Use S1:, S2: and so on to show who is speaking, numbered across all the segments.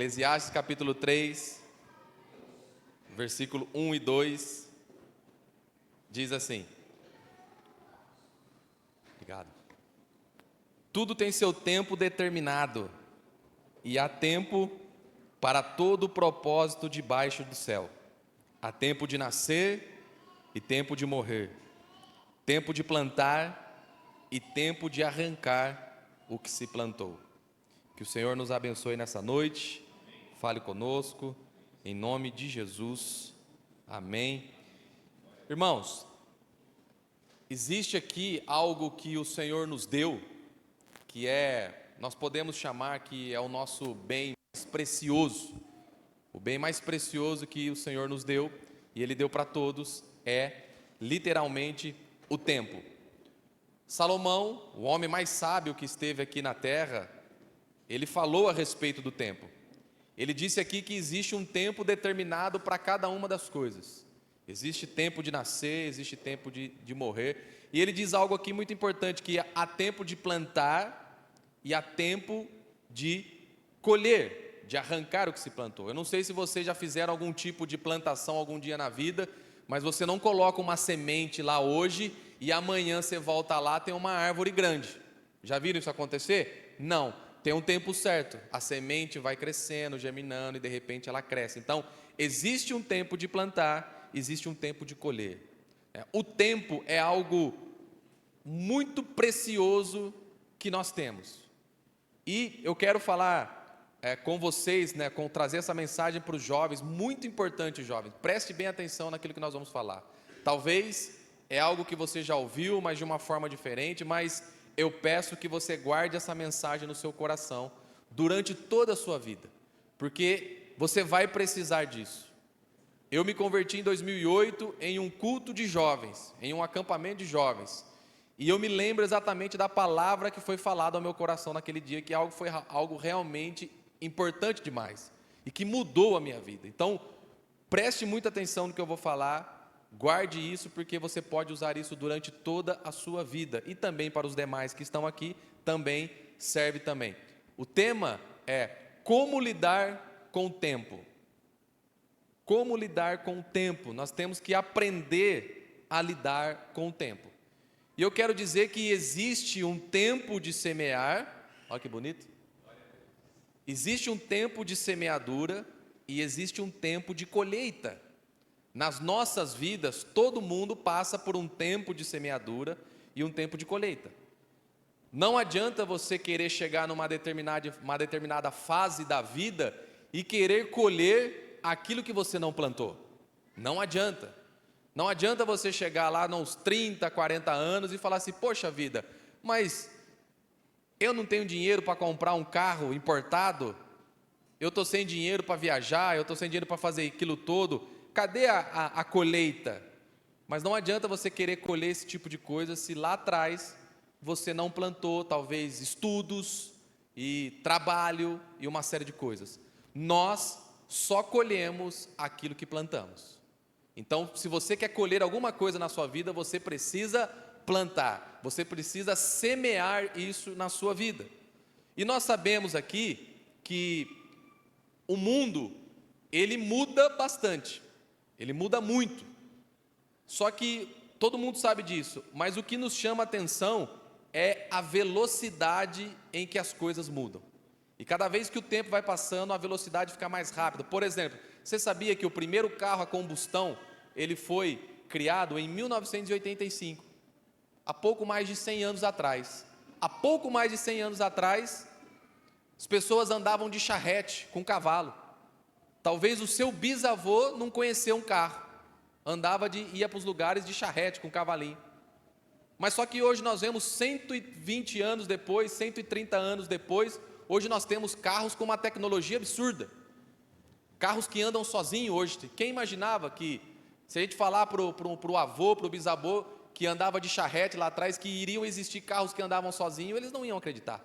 S1: Eclesiastes capítulo 3, versículo 1 e 2, diz assim. Obrigado. Tudo tem seu tempo determinado, e há tempo para todo o propósito debaixo do céu. Há tempo de nascer e tempo de morrer, tempo de plantar e tempo de arrancar o que se plantou. Que o Senhor nos abençoe nessa noite, fale conosco, em nome de Jesus, amém. Irmãos, existe aqui algo que o Senhor nos deu, que nós podemos chamar que é o nosso bem mais precioso. O bem mais precioso que o Senhor nos deu, e Ele deu para todos, é literalmente o tempo. Salomão, o homem mais sábio que esteve aqui na terra, ele falou a respeito do tempo. Ele disse aqui que existe um tempo determinado para cada uma das coisas. Existe tempo de nascer, existe tempo de morrer. E ele diz algo aqui muito importante, que há tempo de plantar e há tempo de colher, de arrancar o que se plantou. Eu não sei se vocês já fizeram algum tipo de plantação algum dia na vida, mas você não coloca uma semente lá hoje e amanhã você volta lá, tem uma árvore grande. Já viram isso acontecer? Não. Tem um tempo certo, a semente vai crescendo, germinando e de repente ela cresce. Então, existe um tempo de plantar, existe um tempo de colher. O tempo é algo muito precioso que nós temos. E eu quero falar com vocês, trazer essa mensagem para os jovens, muito importante, jovens. Preste bem atenção naquilo que nós vamos falar. Talvez é algo que você já ouviu, mas de uma forma diferente, mas eu peço que você guarde essa mensagem no seu coração durante toda a sua vida, porque você vai precisar disso. Eu me converti em 2008 em um culto de jovens, em um acampamento de jovens, e eu me lembro exatamente da palavra que foi falada ao meu coração naquele dia, que foi algo realmente importante demais, e que mudou a minha vida. Então, preste muita atenção no que eu vou falar. Guarde isso, porque você pode usar isso durante toda a sua vida, e também para os demais que estão aqui, também serve também. O tema é como lidar com o tempo. Como lidar com o tempo? Nós temos que aprender a lidar com o tempo. E eu quero dizer que existe um tempo de semear, olha que bonito. Existe um tempo de semeadura e existe um tempo de colheita. Nas nossas vidas, todo mundo passa por um tempo de semeadura e um tempo de colheita. Não adianta você querer chegar numa determinada fase da vida e querer colher aquilo que você não plantou. Não adianta. Não adianta você chegar lá nos 30, 40 anos e falar assim, poxa vida, mas eu não tenho dinheiro para comprar um carro importado, eu estou sem dinheiro para viajar, eu estou sem dinheiro para fazer aquilo todo. Cadê a colheita? Mas não adianta você querer colher esse tipo de coisa se lá atrás você não plantou, talvez, estudos e trabalho e uma série de coisas. Nós só colhemos aquilo que plantamos. Então, se você quer colher alguma coisa na sua vida, você precisa plantar, você precisa semear isso na sua vida. E nós sabemos aqui que o mundo, ele muda bastante. Ele muda muito, só que todo mundo sabe disso, mas o que nos chama a atenção é a velocidade em que as coisas mudam. E cada vez que o tempo vai passando, a velocidade fica mais rápida. Por exemplo, você sabia que o primeiro carro a combustão, ele foi criado em 1985, há pouco mais de 100 anos atrás. Há pouco mais de 100 anos atrás, as pessoas andavam de charrete com cavalo. Talvez o seu bisavô não conheceu um carro, ia para os lugares de charrete com cavalinho. Mas só que hoje nós vemos 120 anos depois, 130 anos depois, hoje nós temos carros com uma tecnologia absurda. Carros que andam sozinhos hoje. Quem imaginava que, se a gente falar para o avô, para o bisavô, que andava de charrete lá atrás, que iriam existir carros que andavam sozinhos, eles não iam acreditar.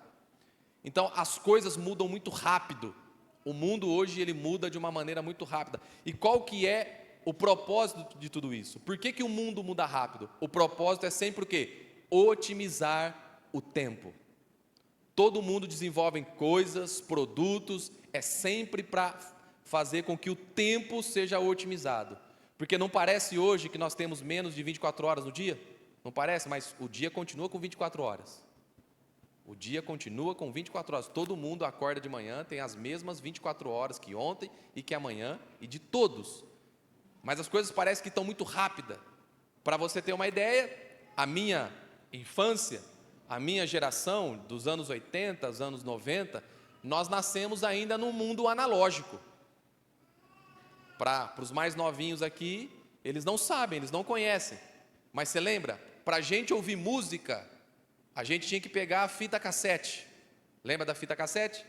S1: Então as coisas mudam muito rápido. O mundo hoje ele muda de uma maneira muito rápida. E qual que é o propósito de tudo isso? Por que o mundo muda rápido? O propósito é sempre o quê? Otimizar o tempo. Todo mundo desenvolve coisas, produtos, é sempre para fazer com que o tempo seja otimizado. Porque não parece hoje que nós temos menos de 24 horas no dia? Não parece, mas o dia continua com 24 horas. O dia continua com 24 horas. Todo mundo acorda de manhã, tem as mesmas 24 horas que ontem e que amanhã, e de todos. Mas as coisas parecem que estão muito rápidas. Para você ter uma ideia, a minha infância, a minha geração dos anos 80, dos anos 90, nós nascemos ainda num mundo analógico. Para os mais novinhos aqui, eles não sabem, eles não conhecem. Mas você lembra? Para a gente ouvir música, a gente tinha que pegar a fita cassete. Lembra da fita cassete?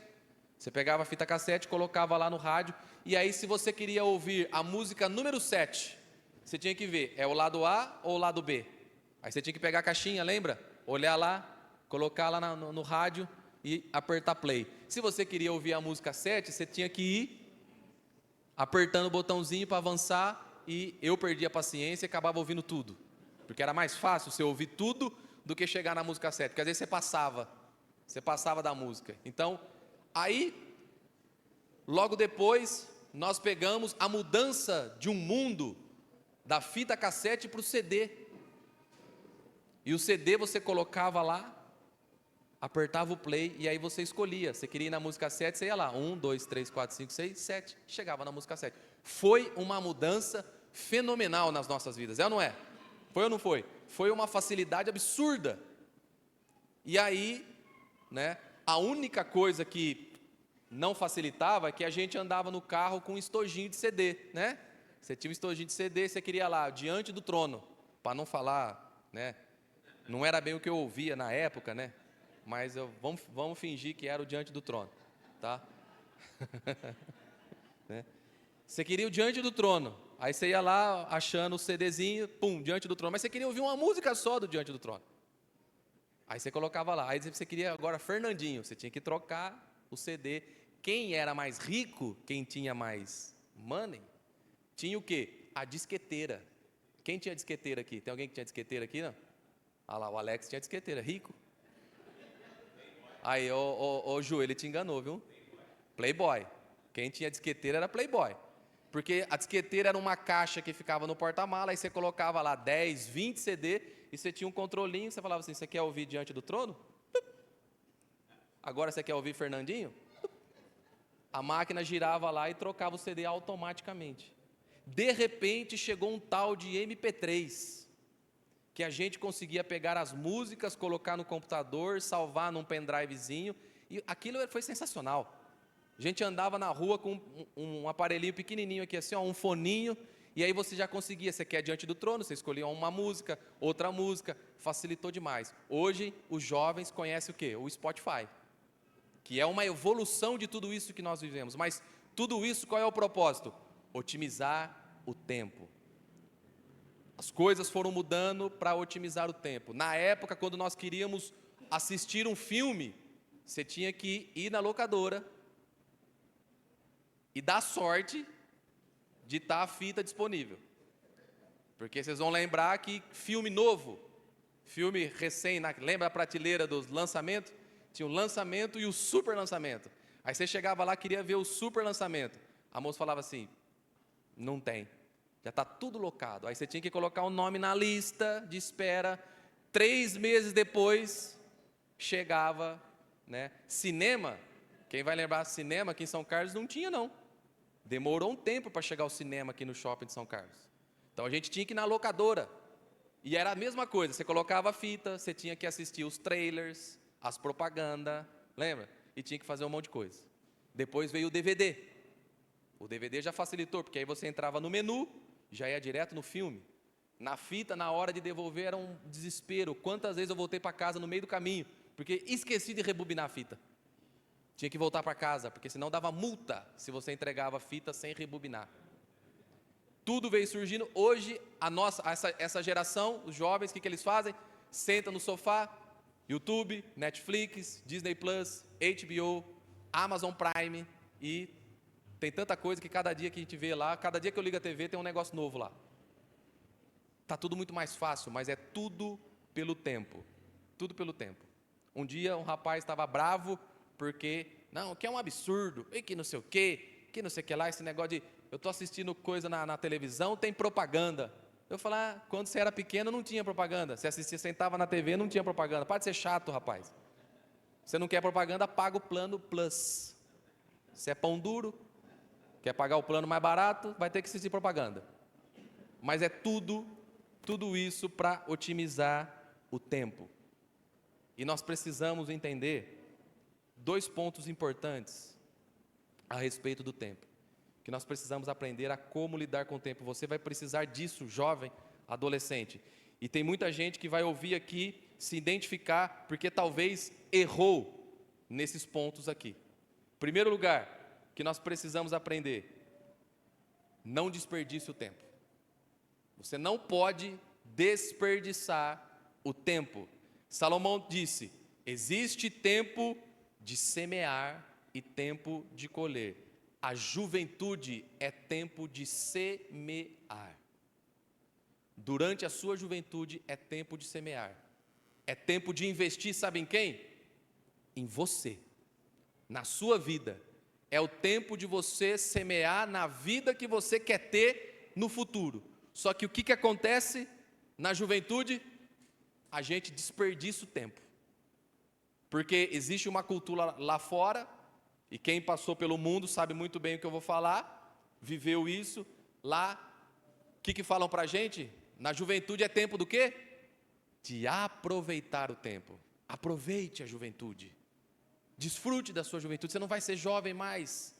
S1: Você pegava a fita cassete, colocava lá no rádio, e aí se você queria ouvir a música número 7, você tinha que ver, é o lado A ou o lado B? Aí você tinha que pegar a caixinha, lembra? Olhar lá, colocar lá no rádio e apertar play. Se você queria ouvir a música 7, você tinha que ir apertando o botãozinho para avançar, e eu perdia a paciência e acabava ouvindo tudo. Porque era mais fácil você ouvir tudo do que chegar na música 7, porque às vezes você passava da música. Então, aí, logo depois, nós pegamos a mudança de um mundo da fita cassete para o CD. E o CD você colocava lá, apertava o play e aí você escolhia. Você queria ir na música 7, você ia lá. 1, 2, 3, 4, 5, 6, 7. Chegava na música 7. Foi uma mudança fenomenal nas nossas vidas, é ou não é? Foi ou não foi? Foi uma facilidade absurda. E aí, né, a única coisa que não facilitava é que a gente andava no carro com um estojinho de CD, né? Você tinha um estojinho de CD, você queria lá, diante do trono, para não falar, né? Não era bem o que eu ouvia na época, né? Mas vamos fingir que era o diante do trono, tá? Né? Você queria o diante do trono, aí você ia lá achando o CDzinho, pum, diante do trono, mas você queria ouvir uma música só do diante do trono. Aí você colocava lá, aí você queria agora Fernandinho, você tinha que trocar o CD. Quem era mais rico, quem tinha mais money, tinha o quê? A disqueteira. Quem tinha disqueteira aqui? Tem alguém que tinha disqueteira aqui, não? Ah lá, o Alex tinha disqueteira, rico. Aí, ô Ju, ele te enganou, viu? Playboy. Quem tinha disqueteira era Playboy. Porque a disqueteira era uma caixa que ficava no porta-mala, aí você colocava lá 10, 20 CD, e você tinha um controlinho, você falava assim, você quer ouvir Diante do Trono? Agora você quer ouvir Fernandinho? A máquina girava lá e trocava o CD automaticamente. De repente chegou um tal de MP3, que a gente conseguia pegar as músicas, colocar no computador, salvar num pendrivezinho, e aquilo foi sensacional. A gente andava na rua com um aparelhinho pequenininho aqui assim, ó, um foninho, e aí você já conseguia, você quer Diante do Trono, você escolhia uma música, outra música, facilitou demais. Hoje, os jovens conhecem o quê? O Spotify, que é uma evolução de tudo isso que nós vivemos. Mas tudo isso, qual é o propósito? Otimizar o tempo. As coisas foram mudando para otimizar o tempo. Na época, quando nós queríamos assistir um filme, você tinha que ir na locadora e dar sorte de estar a fita disponível. Porque vocês vão lembrar que filme novo, filme recém, lembra a prateleira dos lançamentos? Tinha o lançamento e o super lançamento. Aí você chegava lá, queria ver o super lançamento. A moça falava assim, não tem, já está tudo locado. Aí você tinha que colocar o nome na lista de espera. 3 meses depois, chegava, né? Cinema, quem vai lembrar, cinema aqui em São Carlos não tinha não. Demorou um tempo para chegar ao cinema aqui no shopping de São Carlos. Então a gente tinha que ir na locadora. E era a mesma coisa, você colocava a fita, você tinha que assistir os trailers, as propagandas, lembra? E tinha que fazer um monte de coisa. Depois veio o DVD. O DVD já facilitou, porque aí você entrava no menu, já ia direto no filme. Na fita, na hora de devolver, era um desespero. Quantas vezes eu voltei para casa no meio do caminho, porque esqueci de rebobinar a fita. Tinha que voltar para casa, porque senão dava multa se você entregava a fita sem rebobinar. Tudo veio surgindo. Hoje, essa geração, os jovens, o que eles fazem? Senta no sofá, YouTube, Netflix, Disney Plus, HBO, Amazon Prime, e tem tanta coisa que cada dia que a gente vê lá, cada dia que eu ligo a TV tem um negócio novo lá. Está tudo muito mais fácil, mas é tudo pelo tempo. Tudo pelo tempo. Um dia um rapaz estava bravo porque Não, que é um absurdo, e que não sei o quê, que não sei o que lá, esse negócio de... Eu estou assistindo coisa na televisão, tem propaganda. Eu falo, quando você era pequeno não tinha propaganda. Você assistia, sentava na TV, não tinha propaganda. Para de ser chato, rapaz. Você não quer propaganda, paga o plano Plus. Se é pão duro, quer pagar o plano mais barato, vai ter que assistir propaganda. Mas é tudo isso para otimizar o tempo. E nós precisamos entender 2 pontos importantes a respeito do tempo. Que nós precisamos aprender a como lidar com o tempo. Você vai precisar disso, jovem, adolescente. E tem muita gente que vai ouvir aqui, se identificar, porque talvez errou nesses pontos aqui. Primeiro lugar, que nós precisamos aprender: não desperdice o tempo. Você não pode desperdiçar o tempo. Salomão disse: existe tempo de semear e tempo de colher. A juventude é tempo de semear. Durante a sua juventude é tempo de semear. É tempo de investir, sabe em quem? Em você, na sua vida. É o tempo de você semear na vida que você quer ter no futuro. Só que o que acontece na juventude? A gente desperdiça o tempo. Porque existe uma cultura lá fora, e quem passou pelo mundo sabe muito bem o que eu vou falar, viveu isso. Lá, o que falam para a gente? Na juventude é tempo do quê? De aproveitar o tempo. Aproveite a juventude. Desfrute da sua juventude, você não vai ser jovem mais.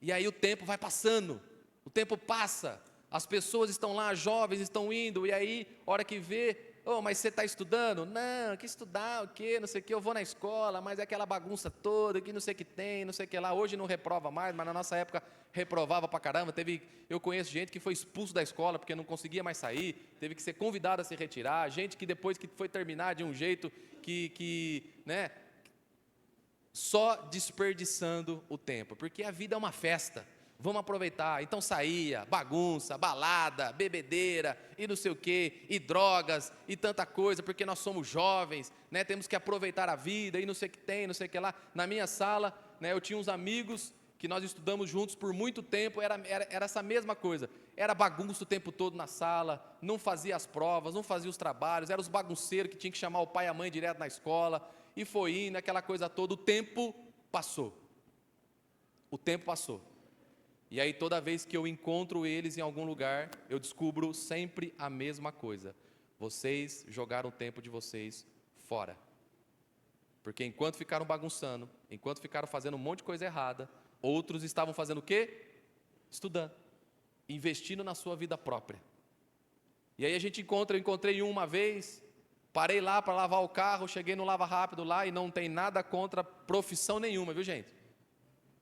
S1: E aí o tempo vai passando, o tempo passa, as pessoas estão lá, jovens estão indo, e aí, hora que vê, mas você está estudando? Não, que estudar, o quê, não sei o quê, eu vou na escola, mas é aquela bagunça toda, que não sei o que tem, não sei o que lá, hoje não reprova mais, mas na nossa época reprovava pra caramba, eu conheço gente que foi expulso da escola porque não conseguia mais sair, teve que ser convidado a se retirar, gente que depois que foi terminar de um jeito né, só desperdiçando o tempo, porque a vida é uma festa, vamos aproveitar. Então saía, bagunça, balada, bebedeira, e não sei o que, e drogas, e tanta coisa, porque nós somos jovens, né, temos que aproveitar a vida, e não sei o que tem, não sei o que lá. Na minha sala, né, eu tinha uns amigos que nós estudamos juntos por muito tempo, era essa mesma coisa, era bagunça o tempo todo na sala, não fazia as provas, não fazia os trabalhos, eram os bagunceiros que tinham que chamar o pai e a mãe direto na escola, e foi indo, aquela coisa toda. O tempo passou, e aí toda vez que eu encontro eles em algum lugar, eu descubro sempre a mesma coisa: vocês jogaram o tempo de vocês fora, porque enquanto ficaram bagunçando, enquanto ficaram fazendo um monte de coisa errada, outros estavam fazendo o quê? Estudando, investindo na sua vida própria. E aí eu encontrei uma vez, parei lá para lavar o carro, cheguei no Lava Rápido lá, e não tem nada contra profissão nenhuma, viu, gente?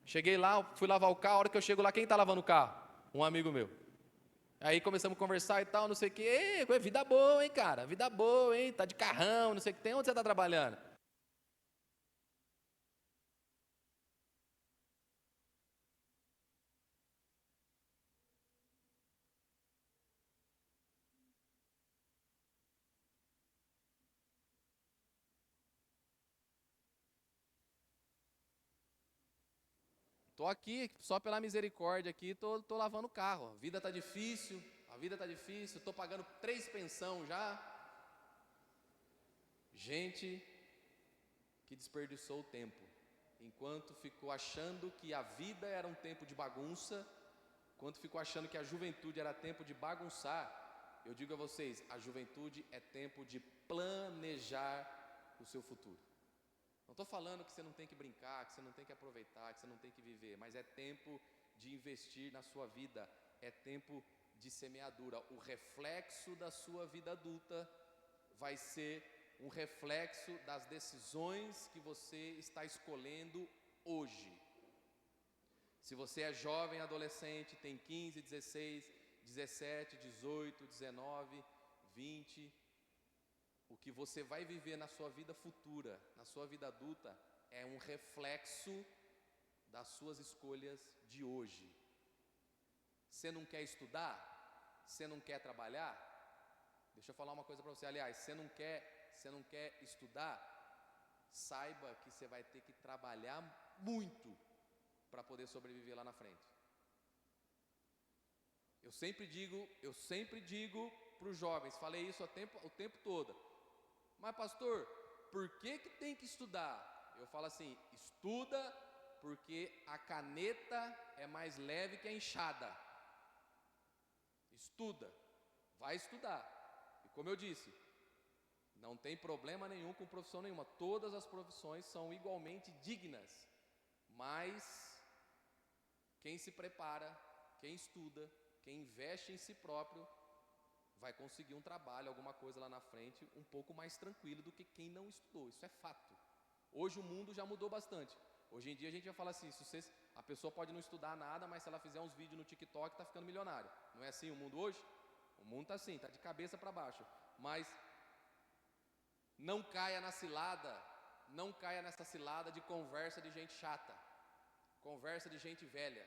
S1: Cheguei lá, fui lavar o carro, a hora que eu chego lá, quem está lavando o carro? Um amigo meu. Aí começamos a conversar e tal, não sei o quê. Vida boa, hein, cara? Vida boa, hein? Tá de carrão, não sei o que tem. Onde você está trabalhando? Estou aqui, só pela misericórdia aqui, tô lavando o carro. A vida está difícil, estou pagando 3 pensão já. Gente que desperdiçou o tempo, enquanto ficou achando que a vida era um tempo de bagunça, enquanto ficou achando que a juventude era tempo de bagunçar. Eu digo a vocês, a juventude é tempo de planejar o seu futuro. Não estou falando que você não tem que brincar, que você não tem que aproveitar, que você não tem que viver, mas é tempo de investir na sua vida, é tempo de semeadura. O reflexo da sua vida adulta vai ser um reflexo das decisões que você está escolhendo hoje. Se você é jovem, adolescente, tem 15, 16, 17, 18, 19, 20... o que você vai viver na sua vida futura, na sua vida adulta, é um reflexo das suas escolhas de hoje. Você não quer estudar? Você não quer trabalhar? Deixa eu falar uma coisa para você. Aliás, você não quer estudar? Saiba que você vai ter que trabalhar muito para poder sobreviver lá na frente. Eu sempre digo para os jovens, falei isso o tempo todo. Mas pastor, por que tem que estudar? Eu falo assim, estuda porque a caneta é mais leve que a enxada. Estuda, vai estudar. E como eu disse, não tem problema nenhum com profissão nenhuma. Todas as profissões são igualmente dignas. Mas quem se prepara, quem estuda, quem investe em si próprio, vai conseguir um trabalho, alguma coisa lá na frente, um pouco mais tranquilo do que quem não estudou. Isso é fato. Hoje o mundo já mudou bastante. Hoje em dia a gente vai falar assim, a pessoa pode não estudar nada, mas se ela fizer uns vídeos no TikTok, está ficando milionário. Não é assim o mundo hoje? O mundo está assim, está de cabeça para baixo. Mas não caia nessa cilada de conversa de gente chata, conversa de gente velha.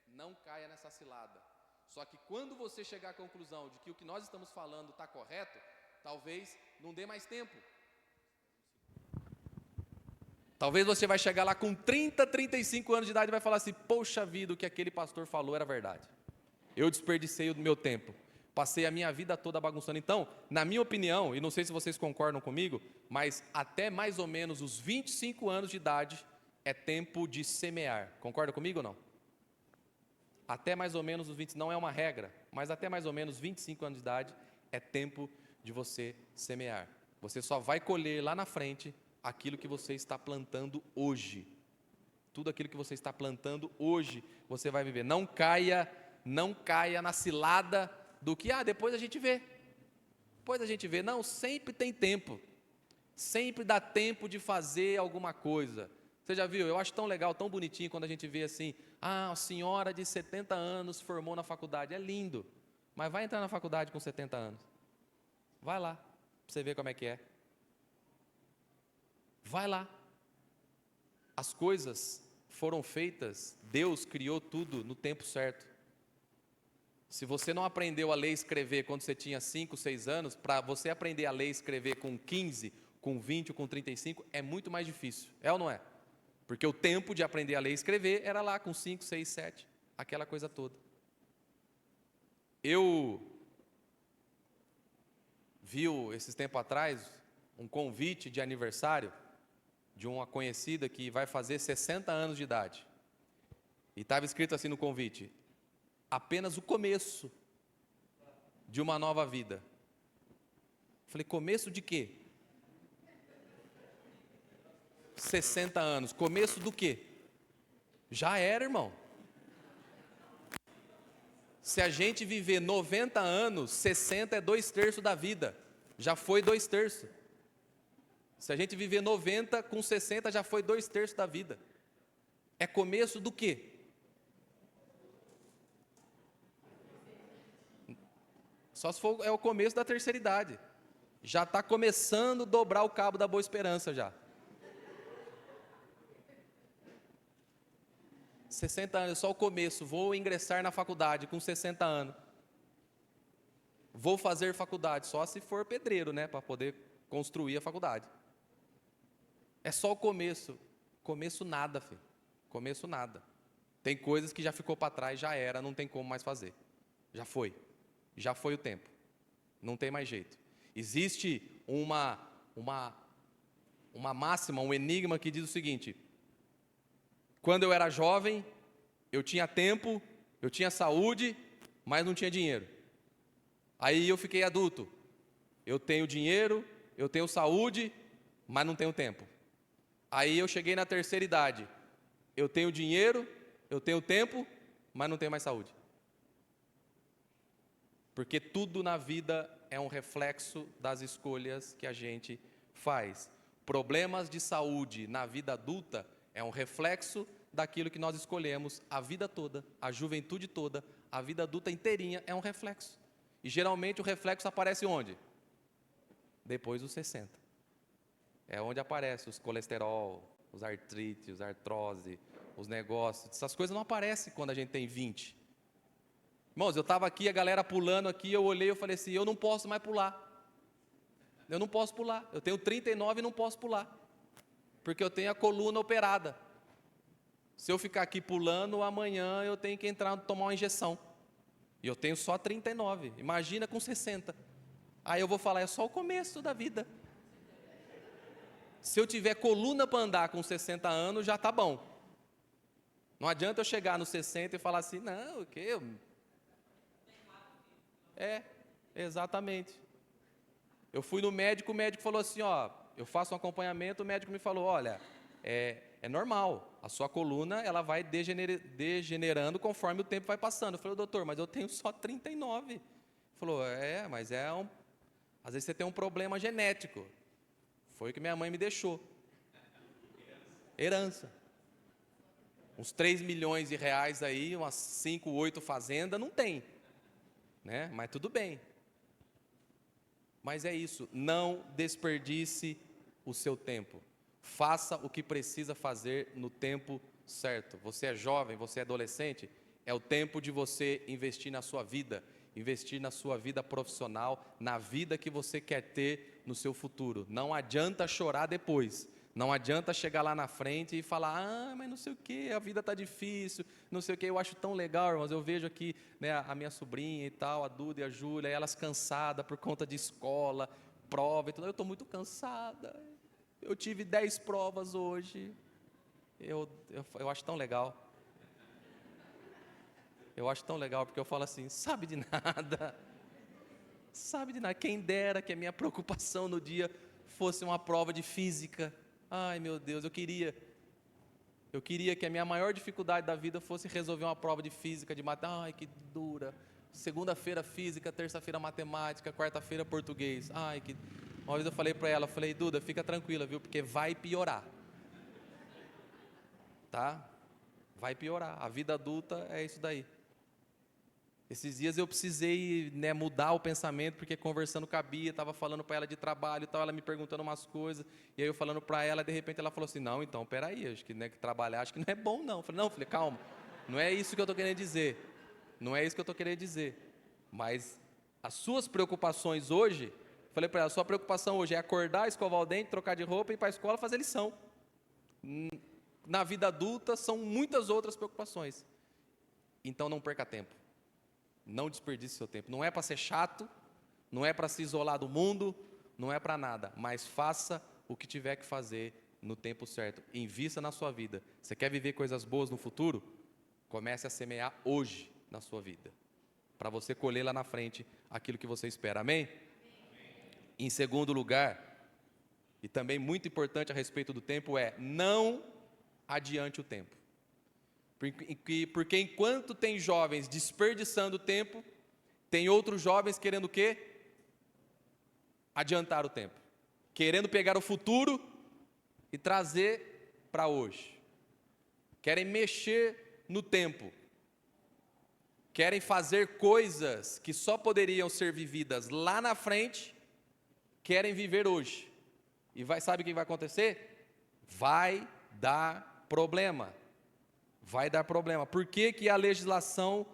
S1: Não caia nessa cilada. Só que quando você chegar à conclusão de que o que nós estamos falando está correto, talvez não dê mais tempo. Talvez você vai chegar lá com 30, 35 anos de idade e vai falar assim, poxa vida, o que aquele pastor falou era verdade. Eu desperdicei o meu tempo. Passei a minha vida toda bagunçando. Então, na minha opinião, e não sei se vocês concordam comigo, mas até mais ou menos os 25 anos de idade é tempo de semear. Concorda comigo ou não? Até mais ou menos os 20, não é uma regra, mas até mais ou menos 25 anos de idade é tempo de você semear. Você só vai colher lá na frente aquilo que você está plantando hoje. Tudo aquilo que você está plantando hoje, você vai viver. Não caia na cilada do que, depois a gente vê. Depois a gente vê. Não, sempre tem tempo. Sempre dá tempo de fazer alguma coisa. Você já viu? Eu acho tão legal, tão bonitinho quando a gente vê assim, a senhora de 70 anos formou na faculdade. É lindo. Mas vai entrar na faculdade com 70 anos. Vai lá, para você ver como é que é. Vai lá. As coisas foram feitas, Deus criou tudo no tempo certo. Se você não aprendeu a ler e escrever quando você tinha 5, 6 anos, para você aprender a ler e escrever com 15, com 20 ou com 35, é muito mais difícil. É ou não é? Porque o tempo de aprender a ler e escrever era lá com 5, 6, 7, aquela coisa toda. Eu vi esses tempos atrás um convite de aniversário de uma conhecida que vai fazer 60 anos de idade. E estava escrito assim no convite, apenas o começo de uma nova vida. Falei, começo de quê? 60 anos, começo do quê? Já era, irmão. Se a gente viver 90 anos, 60 é 2/3 da vida. Já foi 2/3. Se a gente viver 90, com 60 já foi 2/3 da vida. É começo do quê? Só se for o começo da terceira idade. Já está começando a dobrar o cabo da Boa Esperança já. 60 anos, só o começo. Vou ingressar na faculdade com 60 anos. Vou fazer faculdade, só se for pedreiro, né? Para poder construir a faculdade. É só o começo. Começo nada, filho. Começo nada. Tem coisas que já ficou para trás, já era, não tem como mais fazer. Já foi. Já foi o tempo. Não tem mais jeito. Existe uma máxima, um enigma que diz o seguinte: quando eu era jovem, eu tinha tempo, eu tinha saúde, mas não tinha dinheiro. Aí eu fiquei adulto. Eu tenho dinheiro, eu tenho saúde, mas não tenho tempo. Aí eu cheguei na terceira idade. Eu tenho dinheiro, eu tenho tempo, mas não tenho mais saúde. Porque tudo na vida é um reflexo das escolhas que a gente faz. Problemas de saúde na vida adulta é um reflexo daquilo que nós escolhemos a vida toda, a juventude toda, a vida adulta inteirinha é um reflexo. E geralmente o reflexo aparece onde? Depois dos 60. É onde aparece os colesterol, os artrite, os artrose, os negócios. Essas coisas não aparecem quando a gente tem 20. Irmãos, eu estava aqui, a galera pulando aqui, eu olhei e falei assim, eu não posso mais pular. Eu não posso pular. Eu tenho 39 e não posso pular. Porque eu tenho a coluna operada. Se eu ficar aqui pulando, amanhã eu tenho que entrar, tomar uma injeção. E eu tenho só 39. Imagina com 60. Aí eu vou falar, é só o começo da vida. Se eu tiver coluna para andar com 60 anos, já está bom. Não adianta eu chegar nos 60 e falar assim, não, o quê? Exatamente. Eu fui no médico, o médico falou assim, ó, eu faço um acompanhamento, o médico me falou, olha, é normal, a sua coluna ela vai degenerando conforme o tempo vai passando. Eu falei, doutor, mas eu tenho só 39. Ele falou, mas às vezes você tem um problema genético. Foi o que minha mãe me deixou. Herança. Uns 3 milhões de reais aí, umas 5, 8 fazendas, não tem. Né? Mas tudo bem. Mas é isso, não desperdice o seu tempo. Faça o que precisa fazer no tempo certo. Você é jovem, você é adolescente, é o tempo de você investir na sua vida, investir na sua vida profissional, na vida que você quer ter no seu futuro. Não adianta chorar depois. Não adianta chegar lá na frente e falar, mas não sei o que, a vida está difícil, não sei o que, eu acho tão legal, irmãos, eu vejo aqui, né, a minha sobrinha e tal, a Duda e a Júlia, elas cansadas por conta de escola, prova e tudo, eu estou muito cansada, eu tive 10 provas hoje, eu acho tão legal, porque eu falo assim, sabe de nada, quem dera que a minha preocupação no dia fosse uma prova de física. Ai meu Deus, eu queria que a minha maior dificuldade da vida fosse resolver uma prova de física, de matemática. Ai, que dura. Segunda-feira física, terça-feira matemática, quarta-feira português. Uma vez eu falei para ela, Duda, fica tranquila, viu? Porque vai piorar. Tá? Vai piorar. A vida adulta é isso daí. Esses dias eu precisei, né, mudar o pensamento, porque conversando com a Bia, estava falando para ela de trabalho e tal, ela me perguntando umas coisas, e aí eu falando para ela, de repente ela falou assim, não, então, peraí, acho que, né, que trabalhar, acho que não é bom não. Eu falei, calma, não é isso que eu estou querendo dizer, mas as suas preocupações hoje, falei para ela, a sua preocupação hoje é acordar, escovar o dente, trocar de roupa, ir para a escola, fazer lição. Na vida adulta, são muitas outras preocupações, então não perca tempo. Não desperdice seu tempo. Não é para ser chato, não é para se isolar do mundo, não é para nada, mas faça o que tiver que fazer no tempo certo. Invista na sua vida. Você quer viver coisas boas no futuro? Comece a semear hoje na sua vida, para você colher lá na frente aquilo que você espera. Amém? Em segundo lugar, e também muito importante a respeito do tempo, é não adiante o tempo. Porque enquanto tem jovens desperdiçando tempo, tem outros jovens querendo o quê? Adiantar o tempo. Querendo pegar o futuro e trazer para hoje. Querem mexer no tempo. Querem fazer coisas que só poderiam ser vividas lá na frente, querem viver hoje. E sabe o que vai acontecer? Vai dar problema. Vai dar problema. Por que a legislação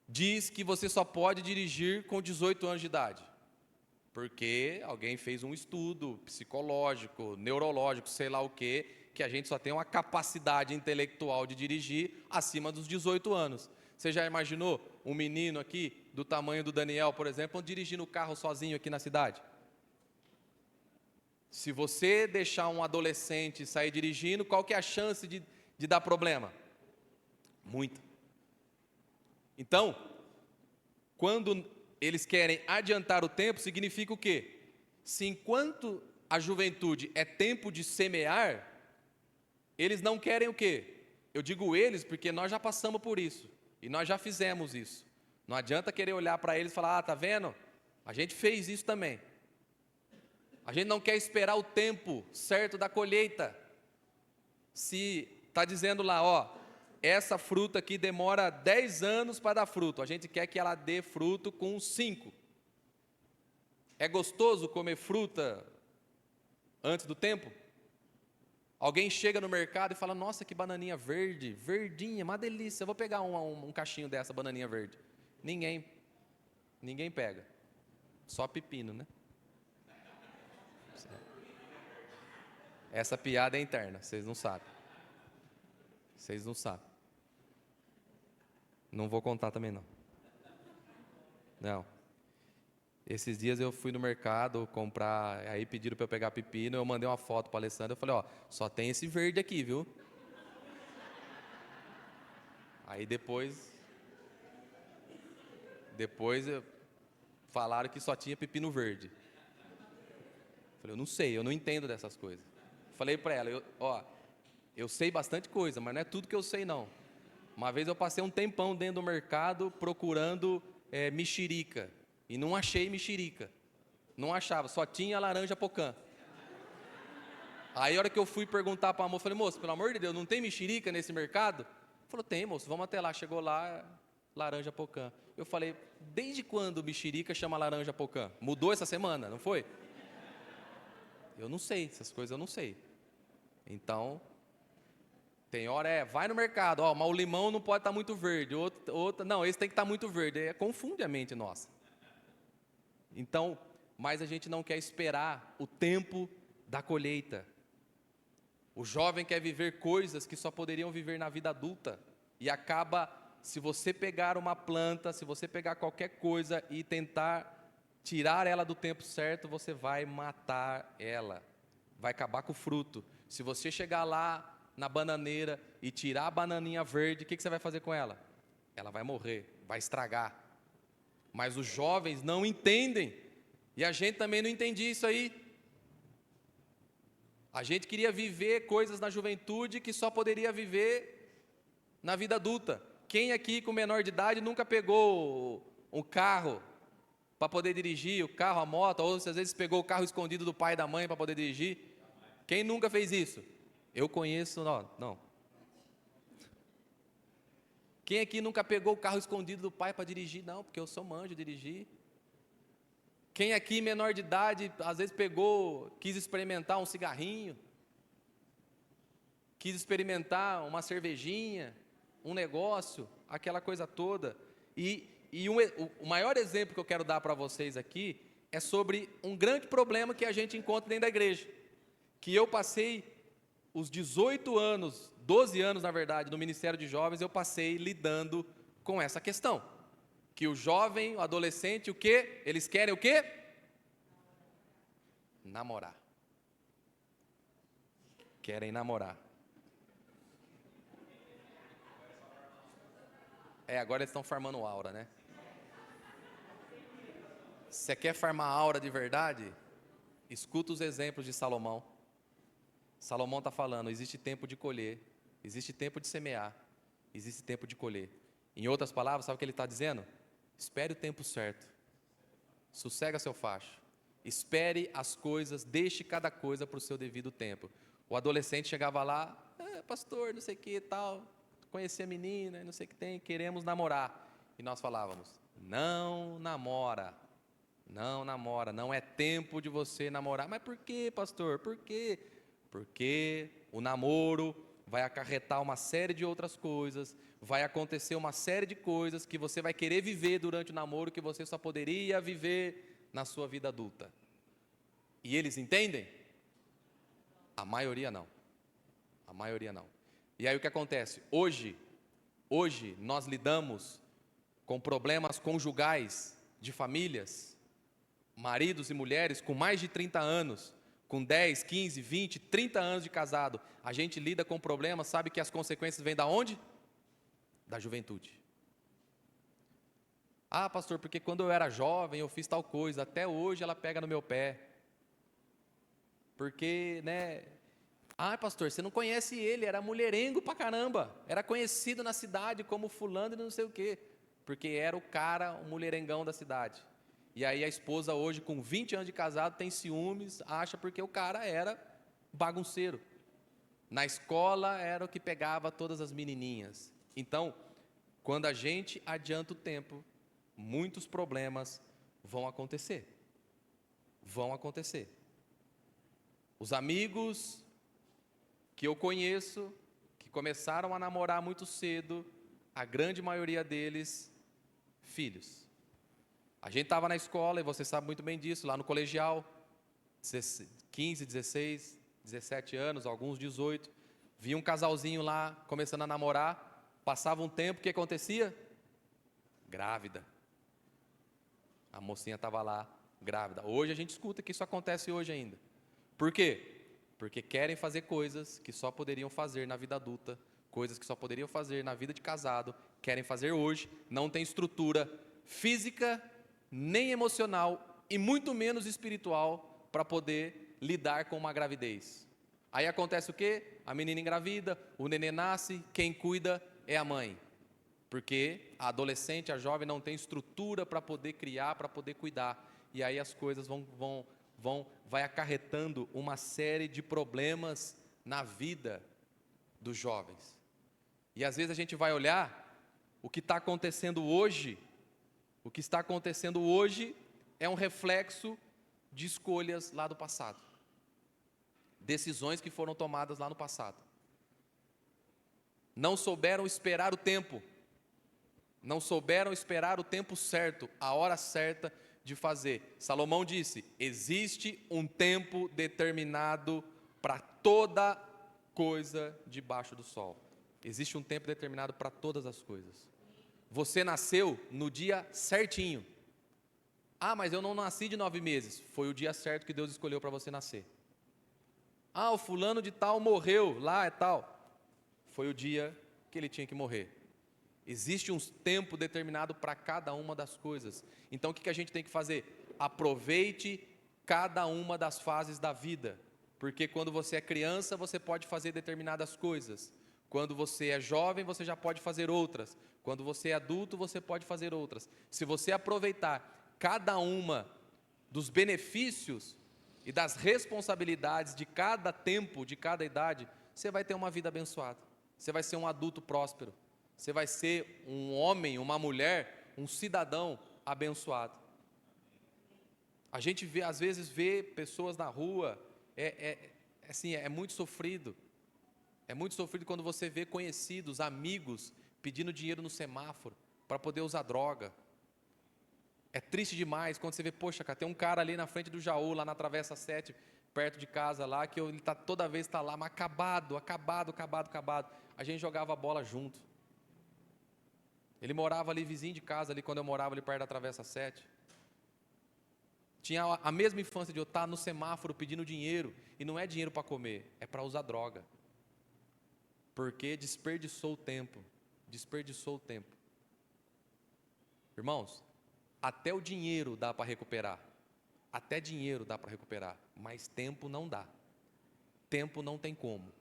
S1: diz que você só pode dirigir com 18 anos de idade? Porque alguém fez um estudo psicológico, neurológico, sei lá o quê, que a gente só tem uma capacidade intelectual de dirigir acima dos 18 anos. Você já imaginou um menino aqui, do tamanho do Daniel, por exemplo, dirigindo o carro sozinho aqui na cidade? Se você deixar um adolescente sair dirigindo, qual que é a chance de dar problema? Muita. Então, quando eles querem adiantar o tempo, significa o quê? Se enquanto a juventude é tempo de semear, eles não querem o quê? Eu digo eles porque nós já passamos por isso, e nós já fizemos isso. Não adianta querer olhar para eles e falar, tá vendo? A gente fez isso também. A gente não quer esperar o tempo certo da colheita. Se está dizendo lá, essa fruta aqui demora 10 anos para dar fruto, a gente quer que ela dê fruto com 5. É gostoso comer fruta antes do tempo? Alguém chega no mercado e fala, nossa, que bananinha verde, verdinha, uma delícia, eu vou pegar um cachinho dessa bananinha verde. Ninguém pega, só pepino, né? Essa piada é interna, vocês não sabem. Vocês não sabem. Não vou contar também não. Não. Esses dias eu fui no mercado comprar, aí pediram para eu pegar pepino, eu mandei uma foto para a Alessandra, eu falei, ó, só tem esse verde aqui, viu? Aí depois falaram que só tinha pepino verde. Eu falei, eu não sei, eu não entendo dessas coisas. Falei para ela, eu sei bastante coisa, mas não é tudo que eu sei não. Uma vez eu passei um tempão dentro do mercado procurando mexerica, e não achei mexerica. Não achava, só tinha laranja pocã. Aí a hora que eu fui perguntar para a moça, falei, moça, pelo amor de Deus, não tem mexerica nesse mercado? Falou, tem, moço, vamos até lá. Chegou lá, laranja pocã. Eu falei, desde quando mexerica chama laranja pocã? Mudou essa semana, não foi? Eu não sei, essas coisas eu não sei. Então, tem hora vai no mercado, mas o limão não pode estar muito verde, não, esse tem que estar muito verde. Confunde a mente nossa. Então, mas a gente não quer esperar o tempo da colheita. O jovem quer viver coisas que só poderiam viver na vida adulta. E acaba, se você pegar uma planta, se você pegar qualquer coisa e tentar tirar ela do tempo certo, você vai matar ela. Vai acabar com o fruto. Se você chegar lá na bananeira e tirar a bananinha verde, o que você vai fazer com ela? Ela vai morrer, vai estragar. Mas os jovens não entendem. E a gente também não entendia isso aí. A gente queria viver coisas na juventude que só poderia viver na vida adulta. Quem aqui com menor de idade nunca pegou um carro para poder dirigir, o carro, a moto, ou às vezes pegou o carro escondido do pai e da mãe para poder dirigir? Quem nunca fez isso? Eu conheço, não. Quem aqui nunca pegou o carro escondido do pai para dirigir? Não, porque eu sou manjo de dirigir. Quem aqui, menor de idade, às vezes quis experimentar um cigarrinho, quis experimentar uma cervejinha, um negócio, aquela coisa toda. O maior exemplo que eu quero dar para vocês aqui é sobre um grande problema que a gente encontra dentro da igreja. Que eu passei os 18 anos, 12 anos na verdade, no Ministério de Jovens, eu passei lidando com essa questão. Que o jovem, o adolescente, o quê? Eles querem o quê? Namorar. Querem namorar. Agora eles estão farmando aura, né? Você quer farmar aura de verdade? Escuta os exemplos de Salomão. Salomão está falando, existe tempo de colher, existe tempo de semear, existe tempo de colher. Em outras palavras, sabe o que ele está dizendo? Espere o tempo certo. Sossega seu facho. Espere as coisas, deixe cada coisa para o seu devido tempo. O adolescente chegava lá, pastor, não sei o que e tal, conheci a menina, não sei o que tem, queremos namorar. E nós falávamos, não namora, não é tempo de você namorar. Mas por que, pastor? Por quê? Porque o namoro vai acarretar uma série de outras coisas, vai acontecer uma série de coisas que você vai querer viver durante o namoro que você só poderia viver na sua vida adulta. E eles entendem? A maioria não. A maioria não. E aí o que acontece? Hoje nós lidamos com problemas conjugais de famílias, maridos e mulheres com mais de 30 anos, com 10, 15, 20, 30 anos de casado. A gente lida com problemas, sabe que as consequências vêm da onde? Da juventude. Ah, pastor, porque quando eu era jovem eu fiz tal coisa, até hoje ela pega no meu pé. Porque, Ah, pastor, você não conhece ele, era mulherengo pra caramba. Era conhecido na cidade como fulano e não sei o quê. Porque era o cara, o mulherengão da cidade. E aí a esposa hoje, com 20 anos de casado, tem ciúmes, acha porque o cara era bagunceiro. Na escola era o que pegava todas as menininhas. Então, quando a gente adianta o tempo, muitos problemas vão acontecer. Vão acontecer. Os amigos que eu conheço, que começaram a namorar muito cedo, a grande maioria deles, filhos. A gente estava na escola, e você sabe muito bem disso, lá no colegial, 15, 16, 17 anos, alguns 18. Via um casalzinho lá começando a namorar, passava um tempo, o que acontecia? Grávida. A mocinha estava lá, grávida. Hoje a gente escuta que isso acontece hoje ainda. Por quê? Porque querem fazer coisas que só poderiam fazer na vida adulta, coisas que só poderiam fazer na vida de casado, querem fazer hoje, não tem estrutura física, nem emocional e muito menos espiritual para poder lidar com uma gravidez. Aí acontece o quê? A menina engravida, o neném nasce, quem cuida é a mãe. Porque a adolescente, a jovem não tem estrutura para poder criar, para poder cuidar. E aí as coisas vai acarretando uma série de problemas na vida dos jovens. E às vezes a gente vai olhar o que está acontecendo hoje, o que está acontecendo hoje é um reflexo de escolhas lá do passado. Decisões que foram tomadas lá no passado. Não souberam esperar o tempo. Não souberam esperar o tempo certo, a hora certa de fazer. Salomão disse: existe um tempo determinado para toda coisa debaixo do sol. Existe um tempo determinado para todas as coisas. Você nasceu no dia certinho. Ah, mas eu não nasci de 9 meses. Foi o dia certo que Deus escolheu para você nascer. Ah, o fulano de tal morreu, lá é tal. Foi o dia que ele tinha que morrer. Existe um tempo determinado para cada uma das coisas. Então o que a gente tem que fazer? Aproveite cada uma das fases da vida. Porque quando você é criança, você pode fazer determinadas coisas. Quando você é jovem, você já pode fazer outras. Quando você é adulto, você pode fazer outras. Se você aproveitar cada uma dos benefícios e das responsabilidades de cada tempo, de cada idade, você vai ter uma vida abençoada. Você vai ser um adulto próspero. Você vai ser um homem, uma mulher, um cidadão abençoado. A gente vê, às vezes vê pessoas na rua, assim, é muito sofrido. É muito sofrido quando você vê conhecidos, amigos, pedindo dinheiro no semáforo para poder usar droga. É triste demais quando você vê, poxa, cara, tem um cara ali na frente do Jaú, lá na Travessa 7, perto de casa lá, que ele toda vez está lá, mas acabado. A gente jogava a bola junto. Ele morava ali vizinho de casa, ali quando eu morava ali perto da Travessa 7. Tinha a mesma infância de eu estar no semáforo pedindo dinheiro, e não é dinheiro para comer, é para usar droga. Porque desperdiçou o tempo. Irmãos, até o dinheiro dá para recuperar. Mas tempo não dá. Tempo não tem como.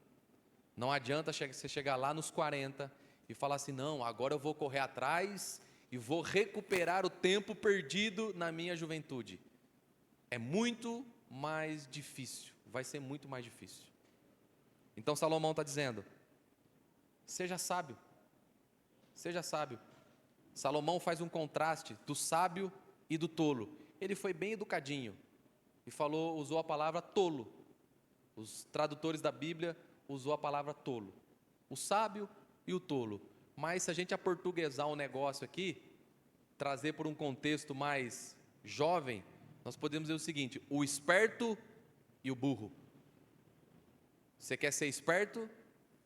S1: Não adianta você chegar lá nos 40 e falar assim, não, agora eu vou correr atrás e vou recuperar o tempo perdido na minha juventude. É muito mais difícil, vai ser muito mais difícil. Então Salomão está dizendo, seja sábio. Salomão faz um contraste do sábio e do tolo. Ele foi bem educadinho e usou a palavra tolo. Os tradutores da Bíblia usou a palavra tolo. O sábio e o tolo. Mas se a gente aportuguesar um negócio aqui, trazer por um contexto mais jovem, nós podemos dizer o seguinte: o esperto e o burro. Você quer ser esperto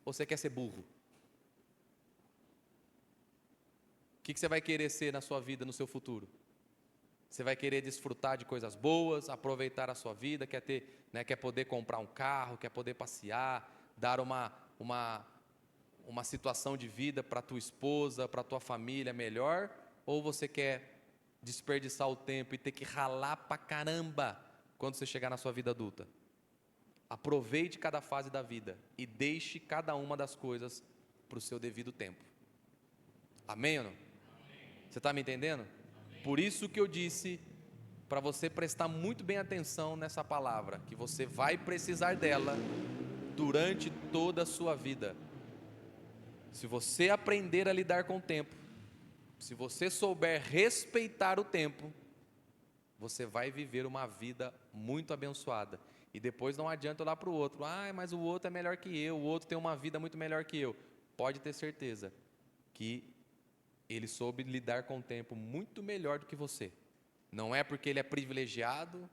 S1: ou você quer ser burro? O que você vai querer ser na sua vida, no seu futuro? Você vai querer desfrutar de coisas boas, aproveitar a sua vida, quer poder comprar um carro, quer poder passear, dar uma situação de vida para a tua esposa, para a tua família melhor, ou você quer desperdiçar o tempo e ter que ralar pra caramba quando você chegar na sua vida adulta? Aproveite cada fase da vida e deixe cada uma das coisas para o seu devido tempo. Amém ou não? Você está me entendendo? Por isso que eu disse para você prestar muito bem atenção nessa palavra, que você vai precisar dela durante toda a sua vida. Se você aprender a lidar com o tempo, se você souber respeitar o tempo, você vai viver uma vida muito abençoada. E depois não adianta olhar para o outro, mas o outro é melhor que eu, o outro tem uma vida muito melhor que eu. Pode ter certeza que ele soube lidar com o tempo muito melhor do que você. Não é porque ele é privilegiado,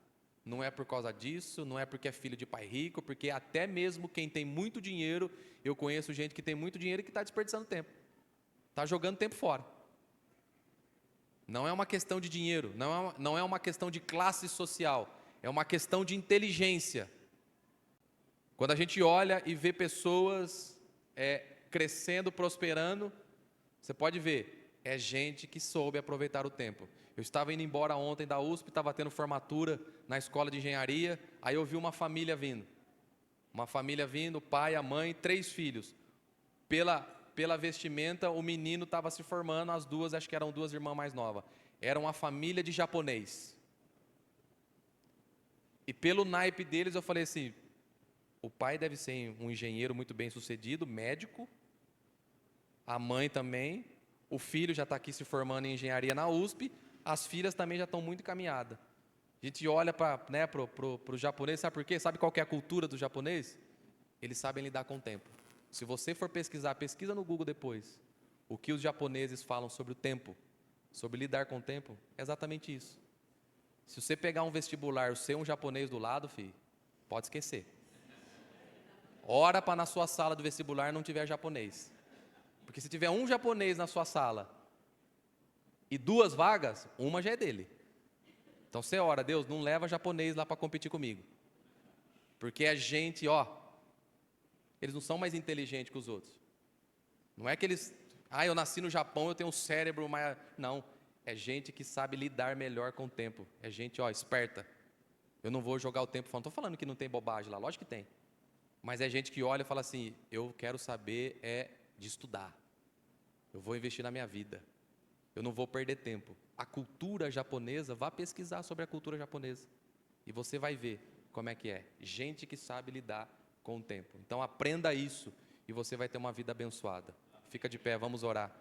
S1: não é por causa disso, não é porque é filho de pai rico, porque até mesmo quem tem muito dinheiro, eu conheço gente que tem muito dinheiro e que está desperdiçando tempo, está jogando tempo fora. Não é uma questão de dinheiro, não é uma questão de classe social, é uma questão de inteligência. Quando a gente olha e vê pessoas crescendo, prosperando, você pode ver, é gente que soube aproveitar o tempo. Eu estava indo embora ontem da USP, estava tendo formatura na escola de engenharia, aí eu vi uma família vindo. Uma família vindo, o pai, a mãe, 3 filhos. Pela vestimenta, o menino estava se formando, as duas, acho que eram 2 irmãs mais novas. Era uma família de japonês. E pelo naipe deles, eu falei assim, o pai deve ser um engenheiro muito bem sucedido, médico, a mãe também, o filho já está aqui se formando em engenharia na USP, as filhas também já estão muito encaminhadas. A gente olha para o japonês, sabe por quê? Sabe qual que é a cultura do japonês? Eles sabem lidar com o tempo. Se você for pesquisar, pesquisa no Google depois, o que os japoneses falam sobre o tempo, sobre lidar com o tempo, é exatamente isso. Se você pegar um vestibular, ser um japonês do lado, filho, pode esquecer. Ora para na sua sala do vestibular não tiver japonês. Porque se tiver um japonês na sua sala e 2 vagas, uma já é dele. Então você ora, Deus, não leva japonês lá para competir comigo. Porque a gente, eles não são mais inteligentes que os outros. Não é que eles, eu nasci no Japão, eu tenho um cérebro mais... Não, é gente que sabe lidar melhor com o tempo. É gente, esperta. Eu não vou jogar o tempo falando, estou falando que não tem bobagem lá, lógico que tem. Mas é gente que olha e fala assim, eu quero saber de estudar. Eu vou investir na minha vida. Eu não vou perder tempo. A cultura japonesa, vá pesquisar sobre a cultura japonesa. E você vai ver como é que é. Gente que sabe lidar com o tempo. Então aprenda isso e você vai ter uma vida abençoada. Fica de pé, vamos orar.